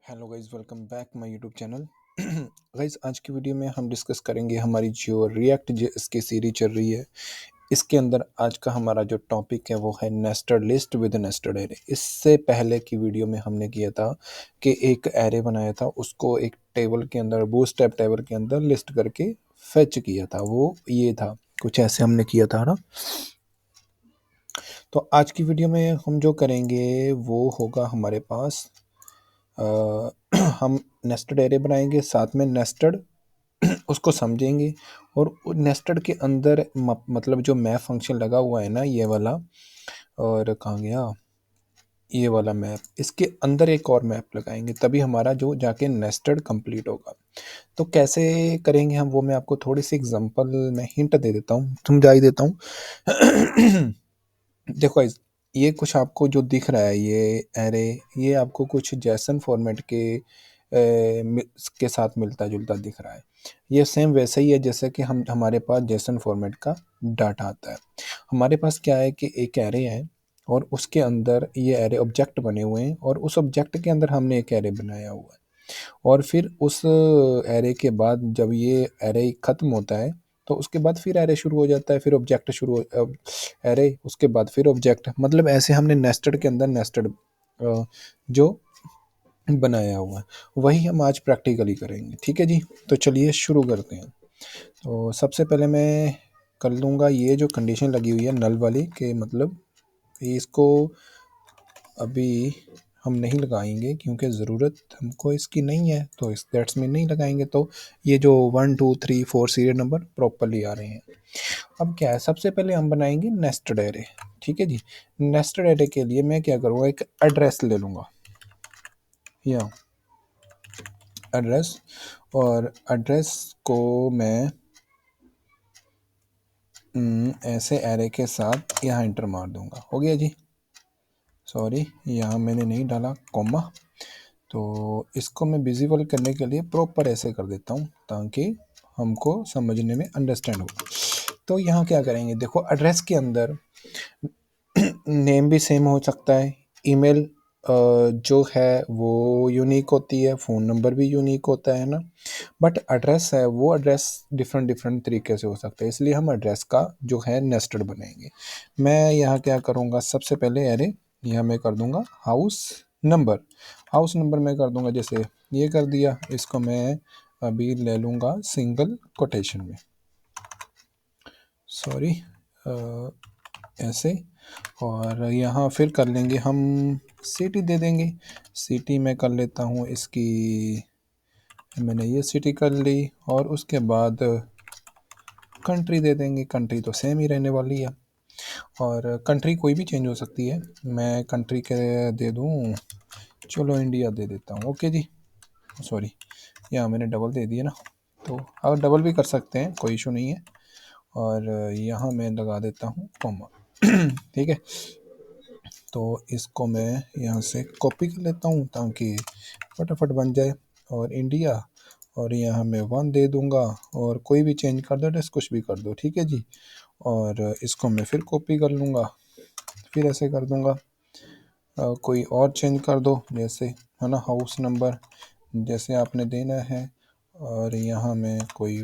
Hello guys, welcome back my YouTube channel. Guys, आज की video में हम डिस्कस करेंगे हमारी जो रिएक्ट इसकी सीरीज चल रही है। इसके अंदर आज का हमारा जो टॉपिक है वो है nested list with nested array. इससे पहले की वीडियो में हमने किया था कि एक एरे बनाया था, उसको एक टेबल के अंदर बूटस्ट्रैप टेबल के अंदर लिस्ट करके फेच किया था। वो ये था, कुछ ऐसे हमने किया था ना। तो आज की वीडियो में हम जो करेंगे वो होगा हमारे पास हम नेस्टेड एरे बनाएंगे, साथ में नेस्टेड उसको समझेंगे। और नेस्टेड के अंदर मतलब जो मैप फंक्शन लगा हुआ है ना, ये वाला, और कहाँ गया ये वाला मैप, इसके अंदर एक और मैप लगाएंगे, तभी हमारा जो जाके नेस्टेड कंप्लीट होगा। तो कैसे करेंगे हम, वो मैं आपको थोड़ी सी एग्जांपल में हिंट दे देता हूँ, समझा ही देता हूँ। देखो ये कुछ आपको जो दिख रहा है ये एरे, ये आपको कुछ जैसन फॉर्मेट के साथ मिलता जुलता दिख रहा है। ये सेम वैसे ही है जैसे कि हमारे पास जैसन फॉर्मेट का डाटा आता है। हमारे पास क्या है कि एक एरे है और उसके अंदर ये एरे ऑब्जेक्ट बने हुए हैं, और उस ऑब्जेक्ट के अंदर हमने एक एरे बनाया हुआ है। और फिर उस एरे के बाद जब ये एरे ख़त्म होता है तो उसके बाद फिर एरे शुरू हो जाता है, फिर ऑब्जेक्ट एरे, उसके बाद फिर ऑब्जेक्ट, मतलब ऐसे हमने नेस्टेड के अंदर नेस्टेड जो बनाया हुआ है वही हम आज प्रैक्टिकली करेंगे। ठीक है जी, तो चलिए शुरू करते हैं। तो सबसे पहले मैं कर लूँगा ये जो कंडीशन लगी हुई है नल वाली, के मतलब इसको अभी हम नहीं लगाएंगे क्योंकि ज़रूरत हमको इसकी नहीं है, तो इस दैट्स में नहीं लगाएंगे। तो ये जो 1 2 3 4 सीरियल नंबर प्रॉपरली आ रहे हैं। अब क्या है, सबसे पहले हम बनाएंगे नेस्टेड एरे। ठीक है जी, नेस्टेड एरे के लिए मैं क्या करूँगा, एक एड्रेस ले लूँगा, या एड्रेस, और एड्रेस को मैं ऐसे एरे के साथ यहाँ इंटर मार दूँगा। हो गया जी, सॉरी यहाँ मैंने नहीं डाला कॉमा, तो इसको मैं विजिबल करने के लिए प्रॉपर ऐसे कर देता हूँ ताकि हमको समझने में अंडरस्टैंड हो। तो यहाँ क्या करेंगे, देखो एड्रेस के अंदर नेम भी सेम हो सकता है, ईमेल जो है वो यूनिक होती है, फ़ोन नंबर भी यूनिक होता है ना, बट एड्रेस है वो एड्रेस डिफरेंट डिफरेंट तरीके से हो सकता है, इसलिए हम एड्रेस का जो है नेस्टेड बनाएंगे। मैं यहाँ क्या करूँगा, सबसे पहले अरे यहाँ मैं कर दूँगा हाउस नंबर। हाउस नंबर मैं कर दूँगा, जैसे ये कर दिया, इसको मैं अभी ले लूँगा सिंगल कोटेशन में, सॉरी ऐसे। और यहाँ फिर कर लेंगे हम सिटी दे देंगे। सिटी में कर लेता हूँ इसकी, मैंने ये सिटी कर ली, और उसके बाद कंट्री दे देंगे। कंट्री तो सेम ही रहने वाली है, और कंट्री कोई भी चेंज हो सकती है। मैं कंट्री के दे दूँ, चलो इंडिया दे देता हूँ। ओके जी, सॉरी यहाँ मैंने डबल दे दिया ना, तो अब डबल भी कर सकते हैं, कोई इशू नहीं है। और यहाँ मैं लगा देता हूँ कॉमा। ठीक है, तो इसको मैं यहाँ से कॉपी कर लेता हूँ ताकि फटाफट बन जाए। और इंडिया, और यहाँ मैं 1 दे दूँगा, और कोई भी चेंज कर दो एड्रेस, कुछ भी कर दो। ठीक है जी, और इसको मैं फिर कॉपी कर लूँगा, फिर ऐसे कर दूँगा। कोई और चेंज कर दो, जैसे है ना हाउस नंबर जैसे आपने देना है, और यहाँ मैं कोई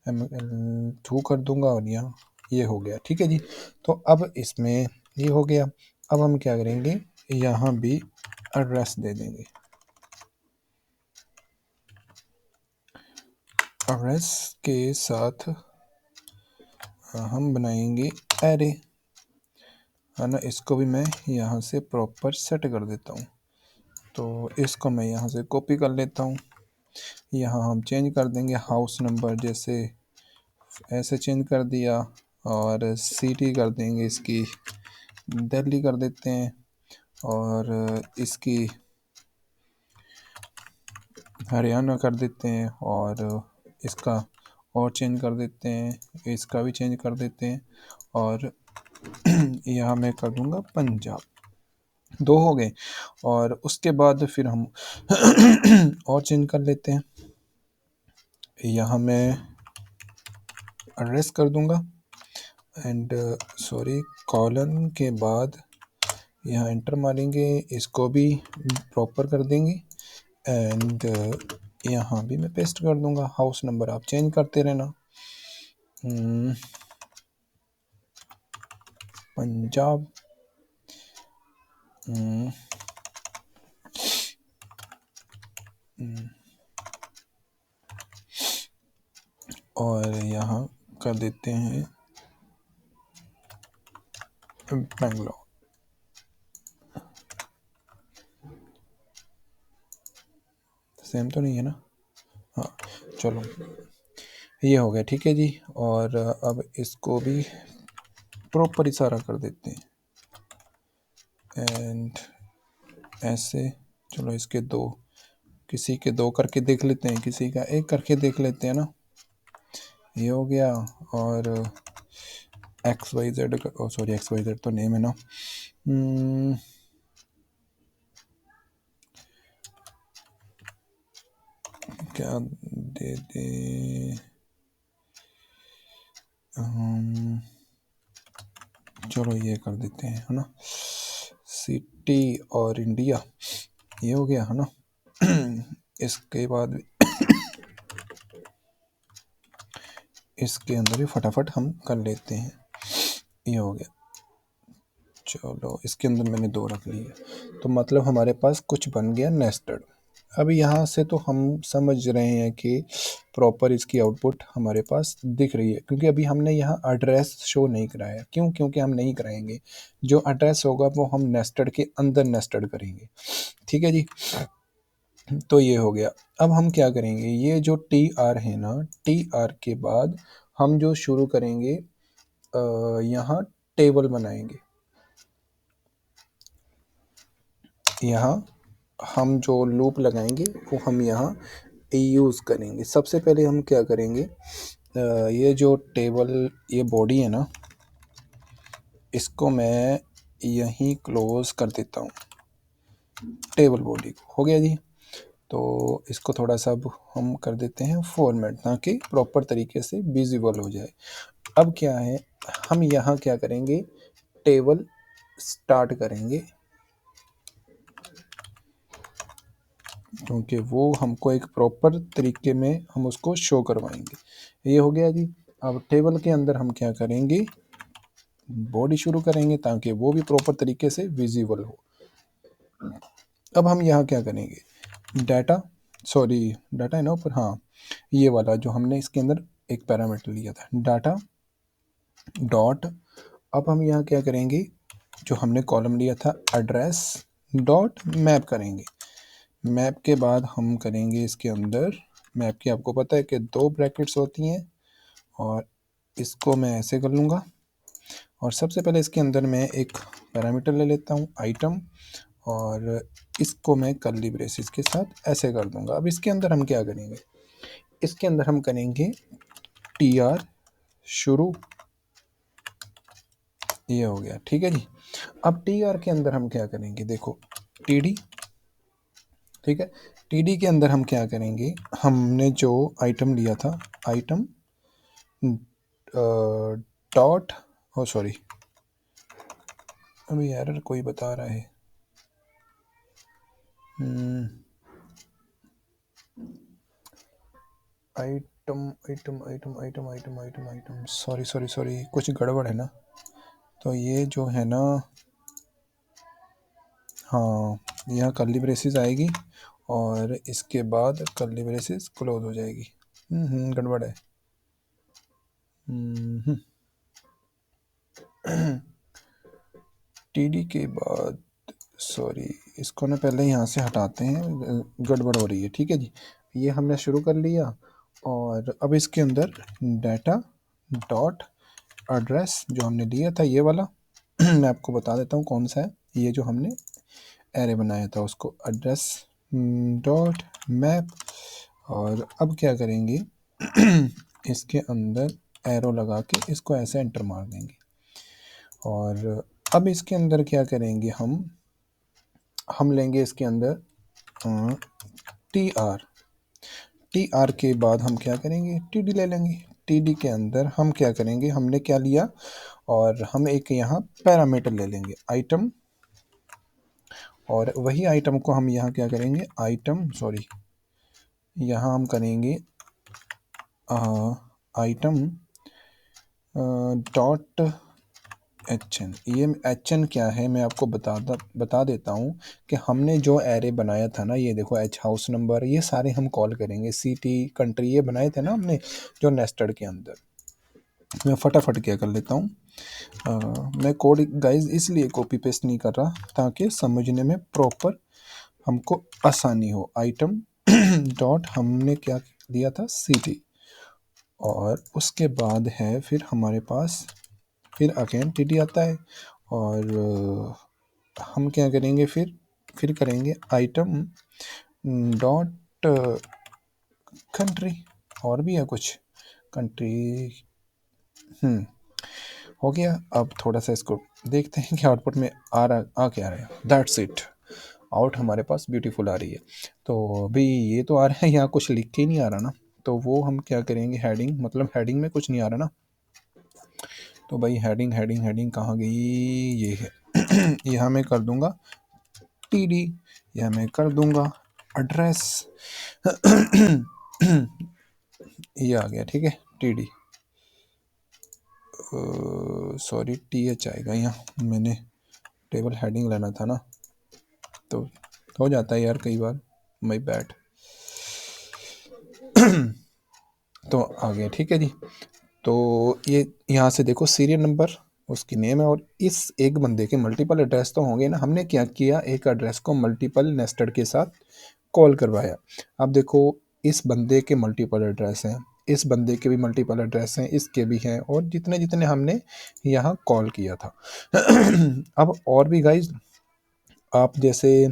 2 कर दूंगा, और यहाँ ये हो गया। ठीक है जी, तो अब इसमें ये हो गया। अब हम क्या करेंगे, यहाँ भी एड्रेस दे देंगे। एड्रेस के साथ हम बनाएंगे एरे, है ना। इसको भी मैं यहाँ से प्रॉपर सेट कर देता हूँ, तो इसको मैं यहाँ से कॉपी कर लेता हूँ। यहाँ हम चेंज कर देंगे हाउस नंबर, जैसे ऐसे चेंज कर दिया, और सिटी कर देंगे इसकी दिल्ली कर देते हैं, और इसकी हरियाणा कर देते हैं, और इसका और चेंज कर देते हैं, इसका भी चेंज कर देते हैं, और यहाँ मैं कर दूंगा पंजाब। 2 हो गए, और उसके बाद फिर हम और चेंज कर लेते हैं। यहाँ मैं एड्रेस कर दूंगा, एंड सॉरी कॉलन के बाद यहाँ एंटर मारेंगे, इसको भी प्रॉपर कर देंगे एंड यहाँ भी मैं पेस्ट कर दूंगा। हाउस नंबर आप चेंज करते रहना। पंजाब, और यहाँ कर देते हैं बेंगलोर। सेम तो नहीं है ना? हाँ चलो, ये हो गया, ठीक है जी। और अब इसको भी प्रॉपर इशारा कर देते हैं एंड ऐसे। चलो इसके दो, किसी के दो करके देख लेते हैं, किसी का एक करके देख लेते हैं ना। ये हो गया। और XYZ, सॉरी XYZ तो नेम है ना। क्या दे दे, चलो ये कर देते हैं, है ना, सिटी और इंडिया। ये हो गया, है ना। इसके बाद इसके अंदर भी फटाफट हम कर लेते हैं। ये हो गया। चलो इसके अंदर मैंने दो रख लिए, तो मतलब हमारे पास कुछ बन गया नेस्टेड। अब यहाँ से तो हम समझ रहे हैं कि प्रॉपर इसकी आउटपुट हमारे पास दिख रही है, क्योंकि अभी हमने यहाँ एड्रेस शो नहीं कराया। क्यों? क्योंकि हम नहीं कराएंगे, जो एड्रेस होगा वो हम नेस्टेड के अंदर नेस्टेड करेंगे। ठीक है जी, तो ये हो गया। अब हम क्या करेंगे, ये जो TR है ना, TR के बाद हम जो शुरू करेंगे, यहाँ टेबल बनाएंगे। यहाँ हम जो लूप लगाएंगे वो हम यहाँ यूज़ करेंगे। सबसे पहले हम क्या करेंगे, ये जो टेबल, ये बॉडी है ना, इसको मैं यहीं क्लोज कर देता हूँ, टेबल बॉडी को। हो गया जी। तो इसको थोड़ा सा अब हम कर देते हैं फॉर्मेट, ताकि प्रॉपर तरीके से विजिबल हो जाए। अब क्या है, हम यहाँ क्या करेंगे, टेबल स्टार्ट करेंगे, क्योंकि वो हमको एक प्रॉपर तरीके में हम उसको शो करवाएंगे। ये हो गया जी। अब टेबल के अंदर हम क्या करेंगे, बॉडी शुरू करेंगे, ताकि वो भी प्रॉपर तरीके से विजिबल हो। अब हम यहाँ क्या करेंगे, डाटा, सॉरी डाटा है ना ऊपर, हाँ ये वाला जो हमने इसके अंदर एक पैरामीटर लिया था, डाटा डॉट। अब हम यहाँ क्या करेंगे, जो हमने कॉलम लिया था एड्रेस डॉट मैप करेंगे। मैप के बाद हम करेंगे इसके अंदर, मैप की आपको पता है कि दो ब्रैकेट्स होती हैं, और इसको मैं ऐसे कर लूँगा। और सबसे पहले इसके अंदर मैं एक पैरामीटर ले लेता हूँ आइटम, और इसको मैं कर्ली ब्रेसेस के साथ ऐसे कर दूंगा। अब इसके अंदर हम क्या करेंगे, इसके अंदर हम करेंगे TR शुरू। ये हो गया, ठीक है जी। अब TR के अंदर हम क्या करेंगे, देखो TD, ठीक है। TD के अंदर हम क्या करेंगे, हमने जो आइटम लिया था, आइटम डॉट, ओ सॉरी अभी एरर कोई बता रहा है, item item item item item item item, sorry sorry sorry, कुछ गड़बड़ है ना। तो ये जो है ना, हाँ यहाँ कर्ली ब्रेसेस आएगी, और इसके बाद कर्ली ब्रेसेस क्लोज हो जाएगी। गड़बड़ है। TD के बाद, सॉरी इसको ना पहले यहाँ से हटाते हैं, गड़बड़ हो रही है। ठीक है जी, ये हमने शुरू कर लिया। और अब इसके अंदर डाटा डॉट एड्रेस जो हमने लिया था, ये वाला मैं आपको बता देता हूँ कौन सा है। ये जो हमने एरे बनाया था, उसको एड्रेस डॉट मैप। और अब क्या करेंगे, इसके अंदर एरो लगा के इसको ऐसे एंटर मार देंगे। और अब इसके अंदर क्या करेंगे, हम लेंगे इसके अंदर TR के बाद हम क्या करेंगे, TD ले लेंगे। TD के अंदर हम क्या करेंगे, हमने क्या लिया, और हम एक यहाँ पैरामीटर ले लेंगे आइटम और वही आइटम को हम यहाँ क्या करेंगे, यहाँ हम करेंगे आइटम डॉट HN। ये HN क्या है मैं आपको बता देता हूँ कि हमने जो एरे बनाया था ना, ये देखो H हाउस नंबर, ये सारे हम कॉल करेंगे, सिटी कंट्री ये बनाए थे ना हमने जो नेस्टेड के अंदर। मैं फटाफट क्या कर लेता हूँ, मैं कोड गाइज इसलिए कॉपी पेस्ट नहीं कर रहा ताकि समझने में प्रॉपर हमको आसानी हो। आइटम डॉट हमने क्या दिया था, सिटी, और उसके बाद है फिर हमारे पास फिर अगेन टीडी आता है, और हम क्या करेंगे फिर करेंगे आइटम डॉट कंट्री, और भी है कुछ कंट्री। हो गया। अब थोड़ा सा इसको देखते हैं कि आउटपुट में आ क्या रहा है। दैट्स इट, आउट हमारे पास ब्यूटीफुल आ रही है। तो भाई ये तो आ रहा है, यहाँ कुछ लिख के ही नहीं आ रहा ना, तो वो हम क्या करेंगे, हेडिंग, मतलब हेडिंग में कुछ नहीं आ रहा ना, तो भाई हेडिंग हेडिंग हेडिंग कहाँ गई, ये है यहाँ मैं कर दूंगा टीडी, यह मैं कर दूंगा एड्रेस ये आ गया, ठीक है, टीडी, सॉरी TH आएगा यहाँ, मैंने टेबल हेडिंग लेना था ना, तो हो जाता है यार कई बार, माय बैड। तो आ गया, ठीक है जी। तो ये यहाँ से देखो सीरियल नंबर, उसकी नेम है, और इस एक बंदे के मल्टीपल एड्रेस तो होंगे ना, हमने क्या किया, एक एड्रेस को मल्टीपल नेस्टेड के साथ कॉल करवाया। अब देखो इस बंदे के मल्टीपल एड्रेस हैं, इस बंदे के भी मल्टीपल एड्रेस हैं, इसके भी हैं, और जितने जितने हमने यहाँ कॉल किया था। अब और भी गाइज आप जैसे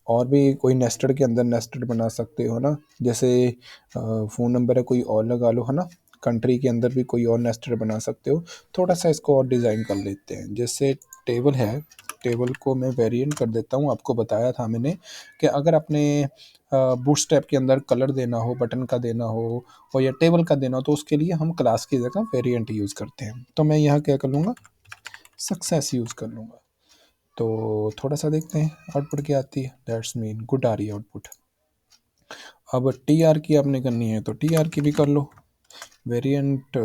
और भी कोई नेस्टेड के अंदर नेस्टेड बना सकते हो ना, जैसे फ़ोन नंबर है कोई और लगा लो, है ना, कंट्री के अंदर भी कोई और नेस्टेड बना सकते हो। थोड़ा सा इसको और डिज़ाइन कर लेते हैं, जैसे टेबल है, टेबल को मैं वेरिएंट कर देता हूँ। आपको बताया था मैंने कि अगर अपने बूटस्ट्रैप के अंदर कलर देना हो, बटन का देना हो, और या टेबल का देना हो, तो उसके लिए हम क्लास की जगह वेरिएंट यूज़ करते हैं। तो मैं यहाँ क्या कर लूँगा, सक्सेस यूज़ कर लूँगा। तो थोड़ा सा देखते हैं आउटपुट क्या आती है। दैट्स मीन गुड आ रही है आउटपुट। अब TR की आपने करनी है तो TR की भी कर लो, वेरिएंट,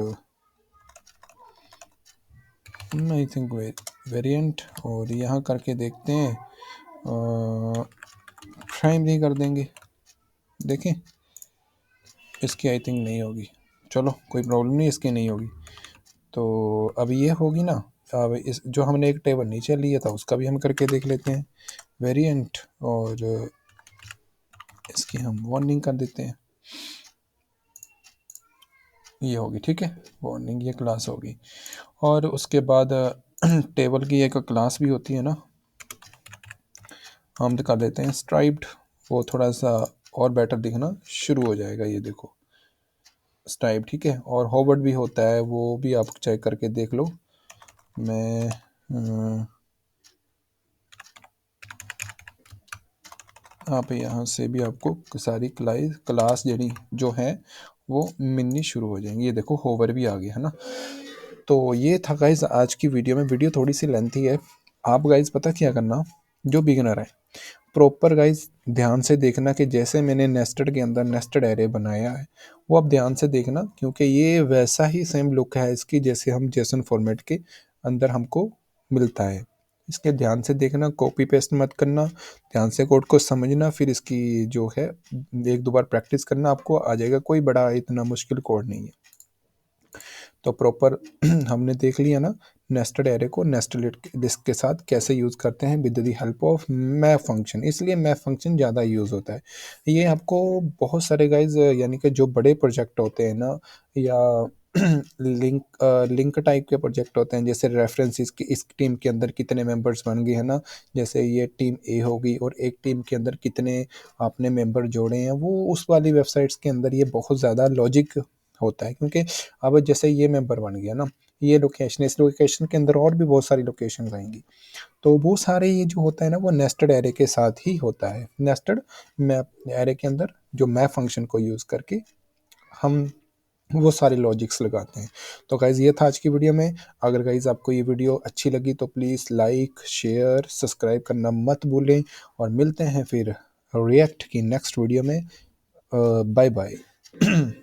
आई थिंक वेरिएंट, और यहाँ करके देखते हैं, प्राइमरी कर देंगे, देखें इसकी आई थिंक नहीं होगी, चलो कोई प्रॉब्लम नहीं, इसकी नहीं होगी। तो अब ये होगी ना, अब इस जो हमने एक टेबल नीचे लिया था उसका भी हम करके देख लेते हैं, वेरिएंट, और इसकी हम वार्निंग कर देते हैं, ये होगी, ठीक है, वार्निंग, ये क्लास होगी। और उसके बाद टेबल की एक क्लास भी होती है ना, हम कर देते हैं स्ट्राइप्ड, वो थोड़ा सा और बेटर दिखना शुरू हो जाएगा, ये देखो स्ट्राइप, ठीक है। और होवर्ड भी होता है, वो भी आप चेक करके देख लो। मैं आप यहाँ से भी आपको सारी क्लास जड़ी जो है वो मिलनी शुरू हो जाएंगी, ये देखो होवर भी आ गया, है ना। तो ये था गाइज आज की वीडियो में, वीडियो थोड़ी सी लेंथी है। आप गाइज पता क्या करना, जो बिगिनर है प्रॉपर गाइज ध्यान से देखना कि जैसे मैंने नेस्टेड के अंदर नेस्टेड एरे बनाया है वो आप ध्यान से देखना, क्योंकि ये वैसा ही सेम लुक है इसकी जैसे हम जेसन फॉर्मेट के अंदर हमको मिलता है। इसके ध्यान से देखना, कॉपी पेस्ट मत करना, ध्यान से कोड को समझना, फिर इसकी जो है एक दो बार प्रैक्टिस करना, आपको आ जाएगा, कोई बड़ा इतना मुश्किल कोड नहीं है। तो प्रॉपर हमने देख लिया ना नेस्टेड एरे को नेस्टेड लिस्ट के साथ कैसे यूज़ करते हैं with the help of map function, इसलिए मैप फंक्शन ज़्यादा यूज़ होता है। ये आपको बहुत सारे गाइज यानी कि जो बड़े प्रोजेक्ट होते हैं ना, या लिंक टाइप के प्रोजेक्ट होते हैं, जैसे रेफरेंसेस की इस टीम के अंदर कितने मेंबर्स बन गए हैं ना, जैसे ये टीम ए होगी और एक टीम के अंदर कितने आपने मेंबर जोड़े हैं, वो उस वाली वेबसाइट्स के अंदर ये बहुत ज़्यादा लॉजिक होता है। क्योंकि अब जैसे ये मेंबर बन गया ना, ये लोकेशन, इस लोकेशन के अंदर और भी बहुत सारी लोकेशन आएंगी, तो वो सारे ये जो होता है ना वो नेस्टेड एरे के साथ ही होता है। नेस्टेड मैप एरे के अंदर जो मैप फंक्शन को यूज़ करके हम वो सारे लॉजिक्स लगाते हैं। तो गाइज़ ये था आज की वीडियो में। अगर गाइज़ आपको ये वीडियो अच्छी लगी तो प्लीज़ लाइक, शेयर, सब्सक्राइब करना मत भूलें और मिलते हैं फिर रिएक्ट की नेक्स्ट वीडियो में। Bye bye.